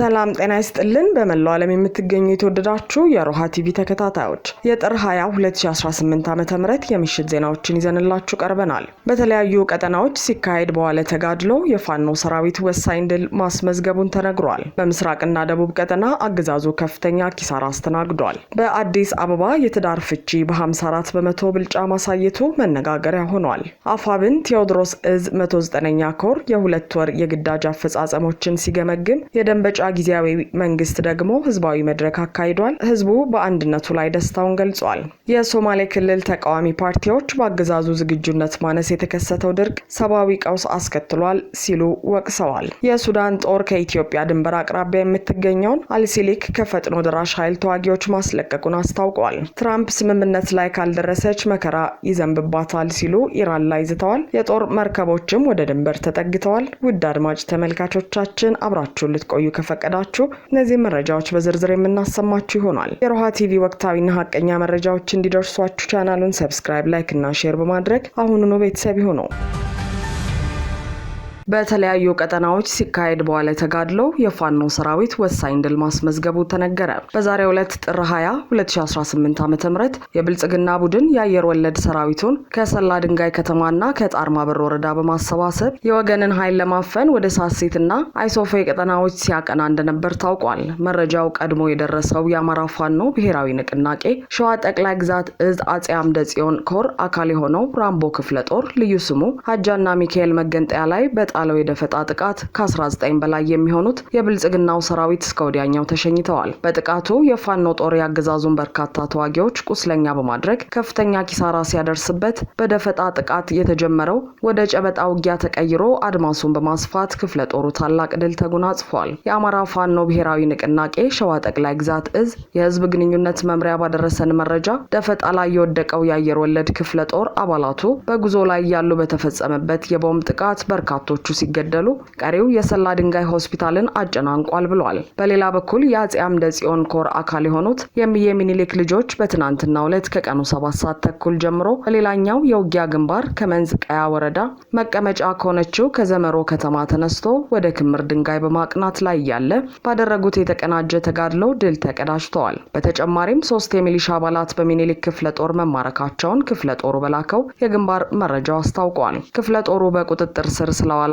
ሰላም ጤና ይስጥልን በመላው ዓለም የምትገኙ የተወደዳችሁ የሮሃ ቲቪ ተከታታዮች የጥር 20 2018 ዓ.ም የምሽት ዜናዎችን ይዘንላችሁ ቀርበናል። በተለያዩ ቀጠናዎች ሲካሄድ በዋለ ተጋድሎ የፋኖ ሰራዊት ወሳኝ ድል ማስመዝገቡን ተነግሯል። በምስራቅና ደቡብ ቀጠና አገዛዙ ከፍተኛ ኪሳራ አስተናግዷል። በአዲስ አበባ የትዳር ፍቺ በ54 በመቶ ብልጫ ማሳየቱ መነጋገሪያ ሆኗል። አፋብን ቴዎድሮስ እዝ 109ኛ ኮር የሁለት ወር የግዳጅ አፈጻጸሞችን ሲገመግም የደንበጫ ጊዜያዊ መንግስት ደግሞ ህዝባዊ መድረክ አካሂዷል። ህዝቡ በአንድነቱ ላይ ደስታውን ገልጿል። የሶማሌ ክልል ተቃዋሚ ፓርቲዎች በአገዛዙ ዝግጁነት ማነስ የተከሰተው ድርቅ ሰብአዊ ቀውስ አስከትሏል ሲሉ ወቅሰዋል። የሱዳን ጦር ከኢትዮጵያ ድንበር አቅራቢያ የምትገኘውን አልሲሊክ ከፈጥኖ ደራሽ ኃይል ተዋጊዎች ማስለቀቁን አስታውቀዋል። ትራምፕ ስምምነት ላይ ካልደረሰች መከራ ይዘንብባታል ሲሉ ኢራን ላይ ዝተዋል። የጦር መርከቦችም ወደ ድንበር ተጠግተዋል። ውድ አድማጭ ተመልካቾቻችን አብራችሁን ልትቆዩ ከፈቀዳችሁ እነዚህ መረጃዎች በዝርዝር የምናሰማችሁ ይሆናል። የሮሃ ቲቪ ወቅታዊና ሀቀኛ መረጃዎች እንዲደርሷችሁ ቻናሉን ሰብስክራይብ፣ ላይክ እና ሼር በማድረግ አሁኑኑ ቤተሰብ ይሁኑ። በተለያዩ ቀጠናዎች ሲካሄድ በዋለ ተጋድሎ የፋኖ ሰራዊት ወሳኝ ድል ማስመዝገቡ ተነገረ። በዛሬው ዕለት ጥር 20 2018 ዓ.ም የብልጽግና ቡድን የአየር ወለድ ሰራዊቱን ከሰላ ድንጋይ ከተማና ከጣርማበር ወረዳ በማሰባሰብ የወገንን ኃይል ለማፈን ወደ ሳሲትና አይሶፌ ቀጠናዎች ሲያቀና እንደነበር ታውቋል። መረጃው ቀድሞ የደረሰው የአማራ ፋኖ ብሔራዊ ንቅናቄ ሸዋ ጠቅላይ ግዛት እዝ አጼ አምደ ጽዮን ኮር አካል የሆነው ራምቦ ክፍለ ጦር ልዩ ስሙ ሀጃና ሚካኤል መገንጠያ ላይ ጣለው የደፈጣ ጥቃት ከ19 በላይ የሚሆኑት የብልጽግናው ሰራዊት እስከ ወዲያኛው ተሸኝተዋል። በጥቃቱ የፋኖ ጦር ያገዛዙን በርካታ ተዋጊዎች ቁስለኛ በማድረግ ከፍተኛ ኪሳራ ሲያደርስበት በደፈጣ ጥቃት የተጀመረው ወደ ጨበጣ ውጊያ ተቀይሮ አድማሱን በማስፋት ክፍለ ጦሩ ታላቅ ድል ተጎናጽፏል። የአማራ ፋኖ ብሔራዊ ንቅናቄ ሸዋ ጠቅላይ ግዛት እዝ የህዝብ ግንኙነት መምሪያ ባደረሰን መረጃ ደፈጣ ላይ የወደቀው የአየር ወለድ ክፍለ ጦር አባላቱ በጉዞ ላይ ያሉ በተፈጸመበት የቦምብ ጥቃት በርካቶቹ ሲገደሉ ቀሪው የሰላ ድንጋይ ሆስፒታልን አጨናንቋል ብሏል። በሌላ በኩል የአጼ አምደ ጽዮን ኮር አካል የሆኑት የሚዬ ሚኒሊክ ልጆች በትናንትናው ዕለት ከቀኑ 7 ሰዓት ተኩል ጀምሮ በሌላኛው የውጊያ ግንባር ከመንዝ ቀያ ወረዳ መቀመጫ ከሆነችው ከዘመሮ ከተማ ተነስቶ ወደ ክምር ድንጋይ በማቅናት ላይ ያለ ባደረጉት የተቀናጀ ተጋድሎ ድል ተቀዳጅተዋል። በተጨማሪም 3 የሚሊሻ አባላት በሚኒሊክ ክፍለ ጦር መማረካቸውን ክፍለ ጦሩ በላከው የግንባር መረጃው አስታውቋል። ክፍለ ጦሩ በቁጥጥር ስር ስለዋላ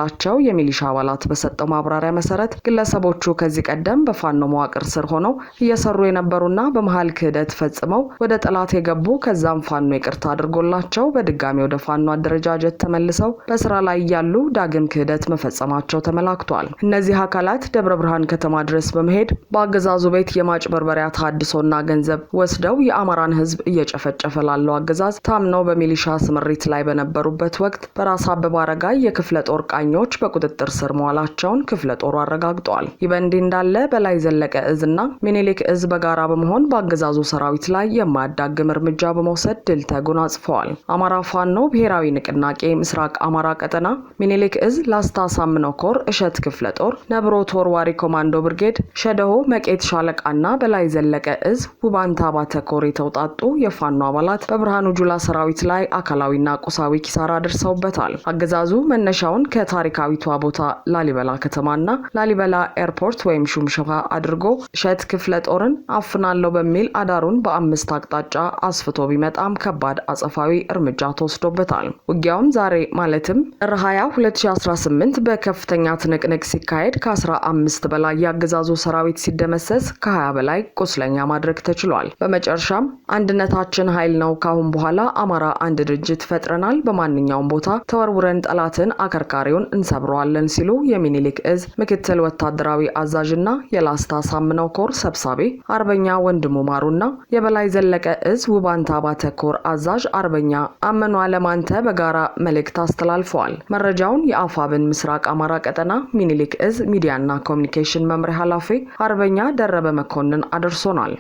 የሚሊሻ አባላት በሰጠው ማብራሪያ መሰረት ግለሰቦቹ ከዚህ ቀደም በፋኖ መዋቅር ስር ሆነው እየሰሩ የነበሩና በመሃል ክህደት ፈጽመው ወደ ጠላት የገቡ ከዛም ፋኖ ይቅርታ አድርጎላቸው በድጋሚ ወደ ፋኖ አደረጃጀት ተመልሰው በስራ ላይ ያሉ ዳግም ክህደት መፈጸማቸው ተመላክቷል። እነዚህ አካላት ደብረ ብርሃን ከተማ ድረስ በመሄድ በአገዛዙ ቤት የማጭበርበሪያ ታድሶና ገንዘብ ወስደው የአማራን ሕዝብ እየጨፈጨፈ ላለው አገዛዝ ታምነው በሚሊሻ ስምሪት ላይ በነበሩበት ወቅት በራስ አበባ አረጋይ የክፍለ ጦር ቃኞች በቁጥጥር ስር መዋላቸውን ክፍለ ጦሩ አረጋግጧል። ይህ በእንዲህ እንዳለ በላይ ዘለቀ እዝና ሚኒሊክ እዝ በጋራ በመሆን በአገዛዙ ሰራዊት ላይ የማያዳግም እርምጃ በመውሰድ ድል ተጎናጽፈዋል። አማራ ፋኖ ብሔራዊ ንቅናቄ ምስራቅ አማራ ቀጠና ሚኒሊክ እዝ ላስታ ሳምነው ኮር እሸት ክፍለ ጦር ነብሮ ተወርዋሪ ኮማንዶ ብርጌድ ሸደሆ መቄት ሻለቃና በላይ ዘለቀ እዝ ውባንታ ባተ ኮር የተውጣጡ የፋኖ አባላት በብርሃኑ ጁላ ሰራዊት ላይ አካላዊና ቁሳዊ ኪሳራ ደርሰውበታል። አገዛዙ መነሻውን ከታሪካዊቷ ቦታ ላሊበላ ከተማና ላሊበላ ኤርፖርት ወይም ሹምሽፋ አድርጎ እሸት ክፍለ ጦርን አፍናለው በሚል አዳሩን በ5 አቅጣጫ አስፍቶ ቢመጣም ከባድ አጸፋዊ እርምጃ ተወስዶበታል። ውጊያውም ዛሬ ማለትም ጥር 20 2018 በከፍተኛ ትንቅንቅ ሲካሄድ ከ15 በላይ ያገዛዙ ሰራዊት ሲደመሰስ ከ20 በላይ ቁስለኛ ማድረግ ተችሏል። በመጨረሻም አንድነታችን ኃይል ነው፣ ካሁን በኋላ አማራ አንድ ድርጅት ፈጥረናል፣ በማንኛውም ቦታ ተወርውረን ጠላትን አከርካሪውን እንሰብረዋለን ሲሉ የሚኒሊክ እዝ ምክትል ወታደራዊ አዛዥና የላስታ ሳምነው ኮር ሰብሳቢ አርበኛ ወንድሙ ማሩና የበላይ ዘለቀ እዝ ውባንታ ባተ ኮር አዛዥ አርበኛ አመኑ አለማንተ በጋራ መልእክት አስተላልፈዋል። መረጃውን የአፋብን ምስራቅ አማራ ቀጠና ሚኒሊክ እዝ ሚዲያና ኮሚኒኬሽን መምሪያ ኃላፊ አርበኛ ደረበ መኮንን አድርሶናል።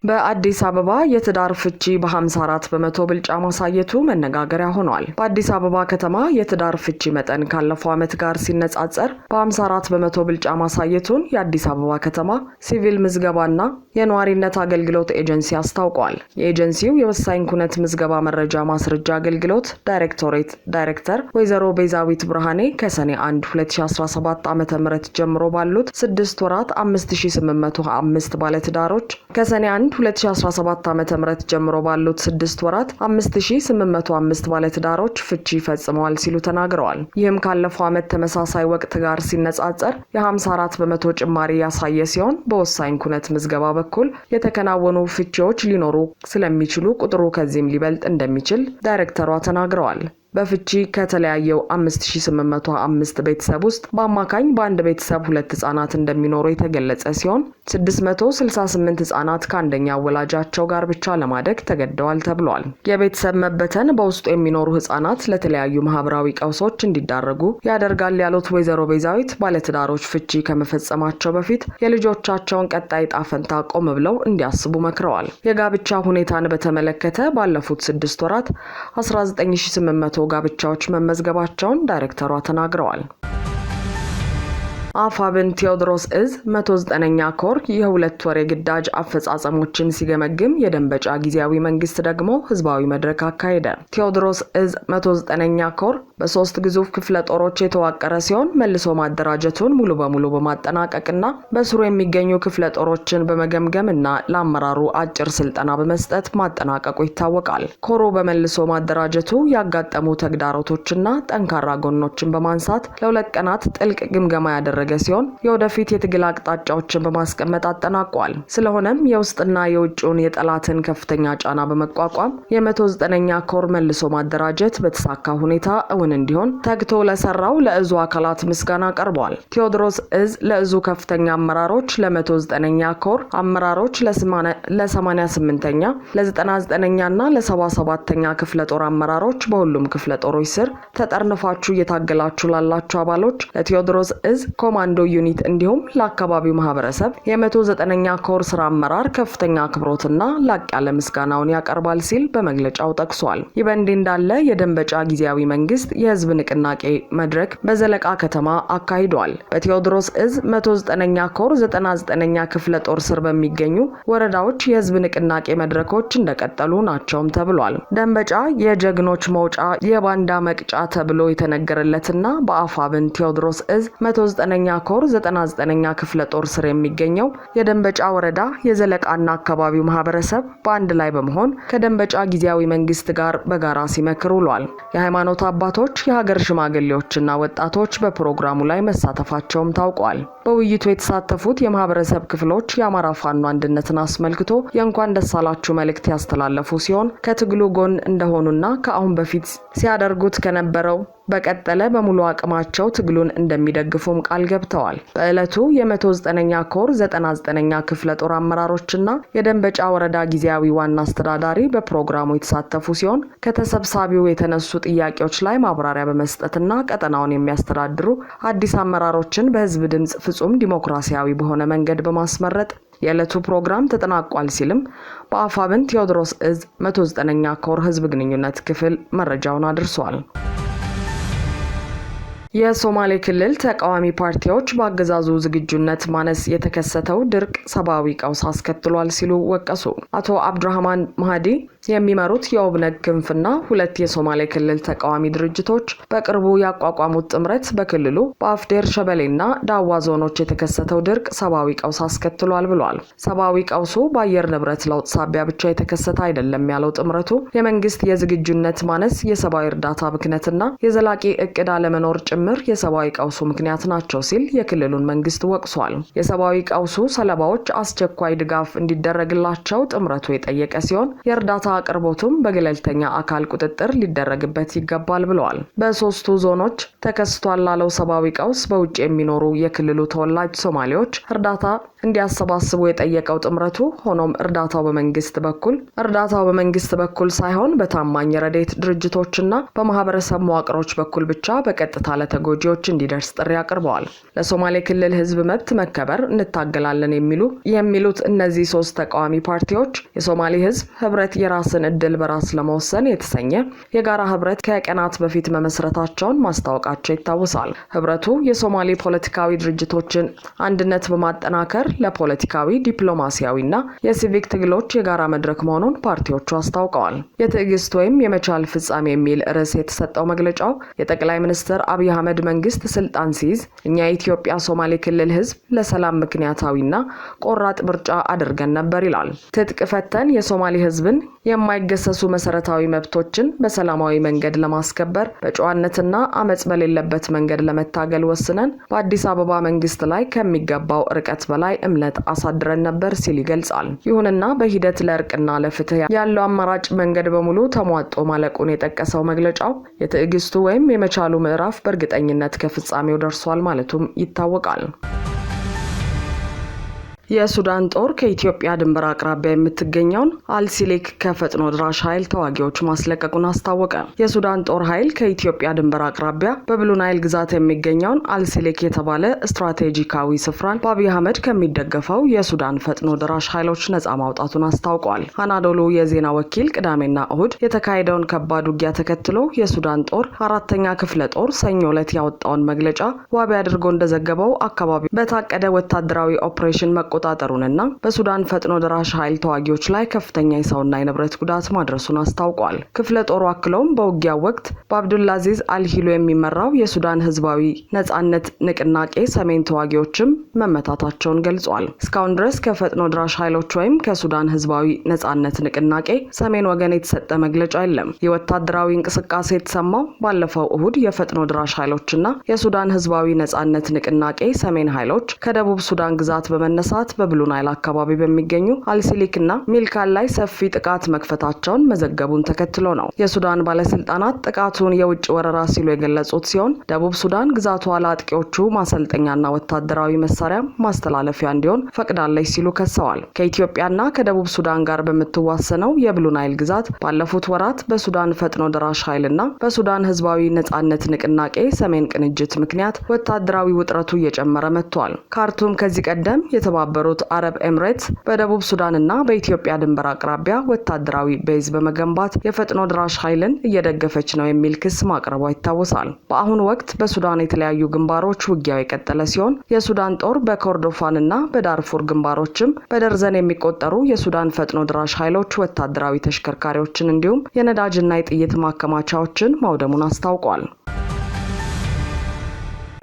በአዲስ አበባ የትዳር ፍቺ በ54 በመቶ ብልጫ ማሳየቱ መነጋገሪያ ሆኗል። በአዲስ አበባ ከተማ የትዳር ፍቺ መጠን ካለፈው ዓመት ጋር ሲነጻጸር በ54 በመቶ ብልጫ ማሳየቱን የአዲስ አበባ ከተማ ሲቪል ምዝገባና የነዋሪነት አገልግሎት ኤጀንሲ አስታውቋል። የኤጀንሲው የወሳኝ ኩነት ምዝገባ መረጃ ማስረጃ አገልግሎት ዳይሬክቶሬት ዳይሬክተር ወይዘሮ ቤዛዊት ብርሃኔ ከሰኔ 1 2017 ዓ.ም ጀምሮ ባሉት 6 ወራት 5805 ባለትዳሮች ከሰኔ 1 2017 ዓ.ም ጀምሮ ባሉት 6 ወራት 5805 ባለትዳሮች ፍቺ ፈጽመዋል ሲሉ ተናግረዋል። ይህም ካለፈው ዓመት ተመሳሳይ ወቅት ጋር ሲነጻጸር የ54 በመቶ ጭማሪ ያሳየ ሲሆን በወሳኝ ኩነት ምዝገባ በኩል የተከናወኑ ፍቺዎች ሊኖሩ ስለሚችሉ ቁጥሩ ከዚህም ሊበልጥ እንደሚችል ዳይሬክተሯ ተናግረዋል። በፍቺ ከተለያየው 5805 ቤተሰብ ውስጥ በአማካኝ በአንድ ቤተሰብ 2 ህጻናት እንደሚኖሩ የተገለጸ ሲሆን 668 ህጻናት ከአንደኛ ወላጃቸው ጋር ብቻ ለማደግ ተገደዋል ተብሏል። የቤተሰብ መበተን በውስጡ የሚኖሩ ህጻናት ለተለያዩ ማህበራዊ ቀውሶች እንዲዳረጉ ያደርጋል ያሉት ወይዘሮ ቤዛዊት ባለትዳሮች ፍቺ ከመፈጸማቸው በፊት የልጆቻቸውን ቀጣይ ዕጣ ፈንታ ቆም ብለው እንዲያስቡ መክረዋል። የጋብቻ ሁኔታን በተመለከተ ባለፉት 6 ወራት 19800 ጋብቻዎች መመዝገባቸውን ዳይሬክተሯ ተናግረዋል። አፋብን ቴዎድሮስ እዝ 109ኛ ኮር የ2 ወር ግዳጅ አፈጻጸሞችን ሲገመግም የደንበጫ ጊዜያዊ መንግስት ደግሞ ህዝባዊ መድረክ አካሄደ። ቴዎድሮስ እዝ 109ኛ ኮር በ3 ግዙፍ ክፍለ ጦሮች የተዋቀረ ሲሆን መልሶ ማደራጀቱን ሙሉ በሙሉ በማጠናቀቅና በስሩ የሚገኙ ክፍለ ጦሮችን በመገምገምና ለአመራሩ አጭር ስልጠና በመስጠት ማጠናቀቁ ይታወቃል። ኮሩ በመልሶ ማደራጀቱ ያጋጠሙ ተግዳሮቶችና ጠንካራ ጎኖችን በማንሳት ለ2 ቀናት ጥልቅ ግምገማ ያደረገ ሲሆን የወደፊት የትግል አቅጣጫዎችን በማስቀመጥ አጠናቋል። ስለሆነም የውስጥና የውጭውን የጠላትን ከፍተኛ ጫና በመቋቋም የ109ኛ ኮር መልሶ ማደራጀት በተሳካ ሁኔታ እውን እንዲሆን ተግቶ ለሰራው ለእዙ አካላት ምስጋና ቀርቧል። ቴዎድሮስ እዝ ለእዙ ከፍተኛ አመራሮች፣ ለ109ኛ ኮር አመራሮች፣ ለ88ኛ፣ ለ99ኛና ለ77ኛ ክፍለ ጦር አመራሮች በሁሉም ክፍለ ጦሮች ስር ተጠርንፋችሁ እየታገላችሁ ላላችሁ አባሎች ለቴዎድሮስ እዝ ኮማንዶ ዩኒት እንዲሁም ለአካባቢው ማህበረሰብ የ109ኛ ኮር ስራ አመራር ከፍተኛ አክብሮትና ላቅ ያለ ምስጋናውን ያቀርባል ሲል በመግለጫው ጠቅሷል። ይህ በእንዲህ እንዳለ የደንበጫ ጊዜያዊ መንግስት የህዝብ ንቅናቄ መድረክ በዘለቃ ከተማ አካሂዷል። በቴዎድሮስ እዝ 109ኛ ኮር 99ኛ ክፍለ ጦር ስር በሚገኙ ወረዳዎች የህዝብ ንቅናቄ መድረኮች እንደቀጠሉ ናቸውም ተብሏል። ደንበጫ የጀግኖች መውጫ የባንዳ መቅጫ ተብሎ የተነገረለትና በአፋብን ቴዎድሮስ እዝ 109ኛ ኮር 99ኛ ክፍለ ጦር ስር የሚገኘው የደንበጫ ወረዳ የዘለቃና አካባቢው ማህበረሰብ በአንድ ላይ በመሆን ከደንበጫ ጊዜያዊ መንግስት ጋር በጋራ ሲመክሩ ውሏል። የሃይማኖት አባቶች፣ የሀገር ሽማግሌዎችና ወጣቶች በፕሮግራሙ ላይ መሳተፋቸውም ታውቋል። በውይይቱ የተሳተፉት የማህበረሰብ ክፍሎች የአማራ ፋኖ አንድነትን አስመልክቶ የእንኳን ደስ አላችሁ መልእክት ያስተላለፉ ሲሆን ከትግሉ ጎን እንደሆኑና ከአሁን በፊት ሲያደርጉት ከነበረው በቀጠለ በሙሉ አቅማቸው ትግሉን እንደሚደግፉም ቃል ገብተዋል። በዕለቱ የ109ኛ ኮር 99ኛ ክፍለ ጦር አመራሮችና የደንበጫ ወረዳ ጊዜያዊ ዋና አስተዳዳሪ በፕሮግራሙ የተሳተፉ ሲሆን ከተሰብሳቢው የተነሱ ጥያቄዎች ላይ ማብራሪያ በመስጠትና ቀጠናውን የሚያስተዳድሩ አዲስ አመራሮችን በህዝብ ድምጽ ፍጹም ዲሞክራሲያዊ በሆነ መንገድ በማስመረጥ የዕለቱ ፕሮግራም ተጠናቋል ሲልም በአፋብን ቴዎድሮስ እዝ 109ኛ ኮር ህዝብ ግንኙነት ክፍል መረጃውን አድርሷል። የሶማሌ ክልል ተቃዋሚ ፓርቲዎች በአገዛዙ ዝግጁነት ማነስ የተከሰተው ድርቅ ሰብአዊ ቀውስ አስከትሏል ሲሉ ወቀሱ። አቶ አብዱራህማን ማህዲ የሚመሩት የኦብነግ ክንፍና 2 የሶማሌ ክልል ተቃዋሚ ድርጅቶች በቅርቡ ያቋቋሙት ጥምረት በክልሉ በአፍዴር ሸበሌና ዳዋ ዞኖች የተከሰተው ድርቅ ሰብአዊ ቀውስ አስከትሏል ብሏል። ሰብአዊ ቀውሱ በአየር ንብረት ለውጥ ሳቢያ ብቻ የተከሰተ አይደለም ያለው ጥምረቱ የመንግስት የዝግጁነት ማነስ፣ የሰብአዊ እርዳታ ብክነትና የዘላቂ እቅድ አለመኖር ጭምር የሰብአዊ ቀውሱ ምክንያት ናቸው ሲል የክልሉን መንግስት ወቅሷል። የሰብአዊ ቀውሱ ሰለባዎች አስቸኳይ ድጋፍ እንዲደረግላቸው ጥምረቱ የጠየቀ ሲሆን የእርዳታ አቅርቦቱም በገለልተኛ አካል ቁጥጥር ሊደረግበት ይገባል ብለዋል። በሶስቱ ዞኖች ተከስቷል ላለው ሰብአዊ ቀውስ በውጭ የሚኖሩ የክልሉ ተወላጅ ሶማሌዎች እርዳታ እንዲያሰባስቡ የጠየቀው ጥምረቱ ሆኖም እርዳታው በመንግስት በኩል ሳይሆን በታማኝ ረድኤት ድርጅቶችና በማህበረሰብ መዋቅሮች በኩል ብቻ በቀጥታ ለተጎጂዎች እንዲደርስ ጥሪ አቅርበዋል። ለሶማሌ ክልል ህዝብ መብት መከበር እንታገላለን የሚሉት እነዚህ ሶስት ተቃዋሚ ፓርቲዎች የሶማሌ ህዝብ ህብረት የራስን እድል በራስ ለመወሰን የተሰኘ የጋራ ህብረት ከቀናት በፊት መመስረታቸውን ማስታወቃቸው ይታወሳል። ህብረቱ የሶማሌ ፖለቲካዊ ድርጅቶችን አንድነት በማጠናከር ለፖለቲካዊ ዲፕሎማሲያዊና የሲቪክ ትግሎች የጋራ መድረክ መሆኑን ፓርቲዎቹ አስታውቀዋል። የትዕግስት ወይም የመቻል ፍጻሜ የሚል ርዕስ የተሰጠው መግለጫው የጠቅላይ ሚኒስትር አብይ አህመድ መንግስት ስልጣን ሲይዝ እኛ የኢትዮጵያ ሶማሌ ክልል ህዝብ ለሰላም ምክንያታዊና ቆራጥ ምርጫ አድርገን ነበር ይላል። ትጥቅ ፈተን የሶማሌ ህዝብን የማይገሰሱ መሰረታዊ መብቶችን በሰላማዊ መንገድ ለማስከበር በጨዋነትና አመጽ በሌለበት መንገድ ለመታገል ወስነን በአዲስ አበባ መንግስት ላይ ከሚገባው ርቀት በላይ እምነት አሳድረን ነበር ሲል ይገልጻል። ይሁንና በሂደት ለእርቅና ለፍትህ ያለው አማራጭ መንገድ በሙሉ ተሟጦ ማለቁን የጠቀሰው መግለጫው የትዕግስቱ ወይም የመቻሉ ምዕራፍ በእርግጠኝነት ከፍጻሜው ደርሷል ማለቱም ይታወቃል። የሱዳን ጦር ከኢትዮጵያ ድንበር አቅራቢያ የምትገኘውን አልሲሌክ ከፈጥኖ ድራሽ ኃይል ተዋጊዎች ማስለቀቁን አስታወቀ። የሱዳን ጦር ኃይል ከኢትዮጵያ ድንበር አቅራቢያ በብሉ ናይል ግዛት የሚገኘውን አልሲሌክ የተባለ ስትራቴጂካዊ ስፍራን በአብይ አህመድ ከሚደገፈው የሱዳን ፈጥኖ ድራሽ ኃይሎች ነጻ ማውጣቱን አስታውቋል። አናዶሉ የዜና ወኪል ቅዳሜና እሁድ የተካሄደውን ከባድ ውጊያ ተከትሎ የሱዳን ጦር 4ኛ ክፍለ ጦር ሰኞ ዕለት ያወጣውን መግለጫ ዋቢ አድርጎ እንደዘገበው አካባቢው በታቀደ ወታደራዊ ኦፕሬሽን መቆጣጠሩንና በሱዳን ፈጥኖ ደራሽ ኃይል ተዋጊዎች ላይ ከፍተኛ የሰውና የንብረት ጉዳት ማድረሱን አስታውቋል። ክፍለ ጦሩ አክሎም በውጊያው ወቅት በአብዱልአዚዝ አልሂሎ የሚመራው የሱዳን ህዝባዊ ነጻነት ንቅናቄ ሰሜን ተዋጊዎችም መመታታቸውን ገልጿል። እስካሁን ድረስ ከፈጥኖ ደራሽ ኃይሎች ወይም ከሱዳን ህዝባዊ ነጻነት ንቅናቄ ሰሜን ወገን የተሰጠ መግለጫ የለም። የወታደራዊ እንቅስቃሴ የተሰማው ባለፈው እሁድ የፈጥኖ ደራሽ ኃይሎችና የሱዳን ህዝባዊ ነጻነት ንቅናቄ ሰሜን ኃይሎች ከደቡብ ሱዳን ግዛት በመነሳት በብሉ ናይል አካባቢ በሚገኙ አልሲሊክና ሚልካል ላይ ሰፊ ጥቃት መክፈታቸውን መዘገቡን ተከትሎ ነው። የሱዳን ባለስልጣናት ጥቃቱን የውጭ ወረራ ሲሉ የገለጹት ሲሆን ደቡብ ሱዳን ግዛቷ ለአጥቂዎቹ ማሰልጠኛና ወታደራዊ መሳሪያ ማስተላለፊያ እንዲሆን ፈቅዳለች ሲሉ ከሰዋል። ከኢትዮጵያና ከደቡብ ሱዳን ጋር በምትዋሰነው የብሉ ናይል ግዛት ባለፉት ወራት በሱዳን ፈጥኖ ደራሽ ኃይልና በሱዳን ህዝባዊ ነጻነት ንቅናቄ ሰሜን ቅንጅት ምክንያት ወታደራዊ ውጥረቱ እየጨመረ መጥቷል። ካርቱም ከዚህ ቀደም የተባበሩት አረብ ኤምሬትስ በደቡብ ሱዳንና በኢትዮጵያ ድንበር አቅራቢያ ወታደራዊ ቤዝ በመገንባት የፈጥኖ ደራሽ ኃይልን እየደገፈች ነው የሚል ክስ ማቅረቧ ይታወሳል። በአሁኑ ወቅት በሱዳን የተለያዩ ግንባሮች ውጊያው የቀጠለ ሲሆን የሱዳን ጦር በኮርዶፋንና በዳርፉር ግንባሮችም በደርዘን የሚቆጠሩ የሱዳን ፈጥኖ ደራሽ ኃይሎች ወታደራዊ ተሽከርካሪዎችን እንዲሁም የነዳጅና የጥይት ማከማቻዎችን ማውደሙን አስታውቋል።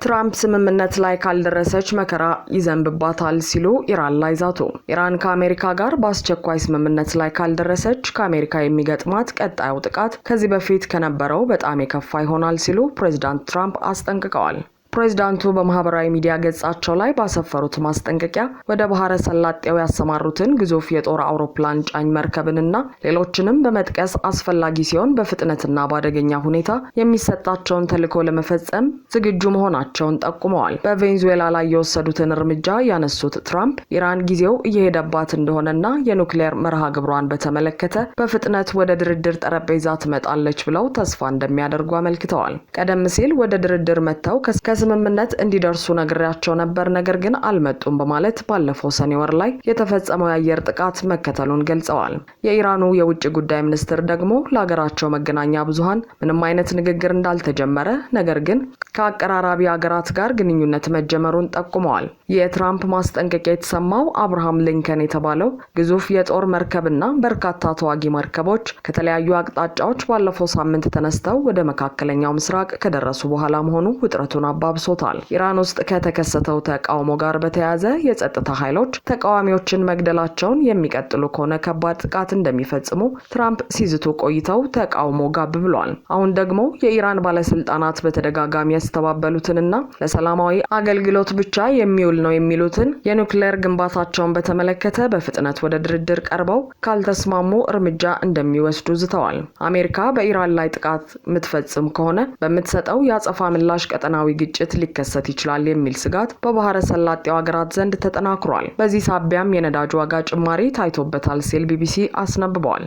ትራምፕ ስምምነት ላይ ካልደረሰች መከራ ይዘንብባታል ሲሉ ኢራን ላይ ዛቱ። ኢራን ከአሜሪካ ጋር በአስቸኳይ ስምምነት ላይ ካልደረሰች ከአሜሪካ የሚገጥማት ቀጣዩ ጥቃት ከዚህ በፊት ከነበረው በጣም የከፋ ይሆናል ሲሉ ፕሬዚዳንት ትራምፕ አስጠንቅቀዋል። ፕሬዚዳንቱ በማህበራዊ ሚዲያ ገጻቸው ላይ ባሰፈሩት ማስጠንቀቂያ ወደ ባህረ ሰላጤው ያሰማሩትን ግዙፍ የጦር አውሮፕላን ጫኝ መርከብንና ሌሎችንም በመጥቀስ አስፈላጊ ሲሆን በፍጥነትና በአደገኛ ሁኔታ የሚሰጣቸውን ተልዕኮ ለመፈጸም ዝግጁ መሆናቸውን ጠቁመዋል። በቬኔዙዌላ ላይ የወሰዱትን እርምጃ ያነሱት ትራምፕ ኢራን ጊዜው እየሄደባት እንደሆነና የኑክሌር መርሃ ግብሯን በተመለከተ በፍጥነት ወደ ድርድር ጠረጴዛ ትመጣለች ብለው ተስፋ እንደሚያደርጉ አመልክተዋል። ቀደም ሲል ወደ ድርድር መጥተው ስምምነት እንዲደርሱ ነግሬያቸው ነበር፣ ነገር ግን አልመጡም በማለት ባለፈው ሰኔ ወር ላይ የተፈጸመው የአየር ጥቃት መከተሉን ገልጸዋል። የኢራኑ የውጭ ጉዳይ ሚኒስትር ደግሞ ለሀገራቸው መገናኛ ብዙሃን ምንም አይነት ንግግር እንዳልተጀመረ፣ ነገር ግን ከአቀራራቢ ሀገራት ጋር ግንኙነት መጀመሩን ጠቁመዋል። የትራምፕ ማስጠንቀቂያ የተሰማው አብርሃም ሊንከን የተባለው ግዙፍ የጦር መርከብና በርካታ ተዋጊ መርከቦች ከተለያዩ አቅጣጫዎች ባለፈው ሳምንት ተነስተው ወደ መካከለኛው ምስራቅ ከደረሱ በኋላ መሆኑ ውጥረቱን አባብሶታል። ኢራን ውስጥ ከተከሰተው ተቃውሞ ጋር በተያያዘ የጸጥታ ኃይሎች ተቃዋሚዎችን መግደላቸውን የሚቀጥሉ ከሆነ ከባድ ጥቃት እንደሚፈጽሙ ትራምፕ ሲዝቱ ቆይተው ተቃውሞ ጋብ ብሏል። አሁን ደግሞ የኢራን ባለስልጣናት በተደጋጋሚ ያስተባበሉትንና ለሰላማዊ አገልግሎት ብቻ የሚውል ነው የሚሉትን የኒውክሌር ግንባታቸውን በተመለከተ በፍጥነት ወደ ድርድር ቀርበው ካልተስማሙ እርምጃ እንደሚወስዱ ዝተዋል። አሜሪካ በኢራን ላይ ጥቃት የምትፈጽም ከሆነ በምትሰጠው የአጸፋ ምላሽ ቀጠናዊ ግጭት ሊከሰት ይችላል የሚል ስጋት በባህረ ሰላጤው ሀገራት ዘንድ ተጠናክሯል። በዚህ ሳቢያም የነዳጅ ዋጋ ጭማሪ ታይቶበታል ሲል ቢቢሲ አስነብቧል።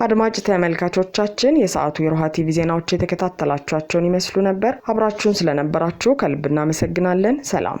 አድማጭ ተመልካቾቻችን የሰዓቱ የሮሃ ቲቪ ዜናዎች የተከታተላችኋቸውን ይመስሉ ነበር። አብራችሁን ስለነበራችሁ ከልብ እናመሰግናለን። ሰላም።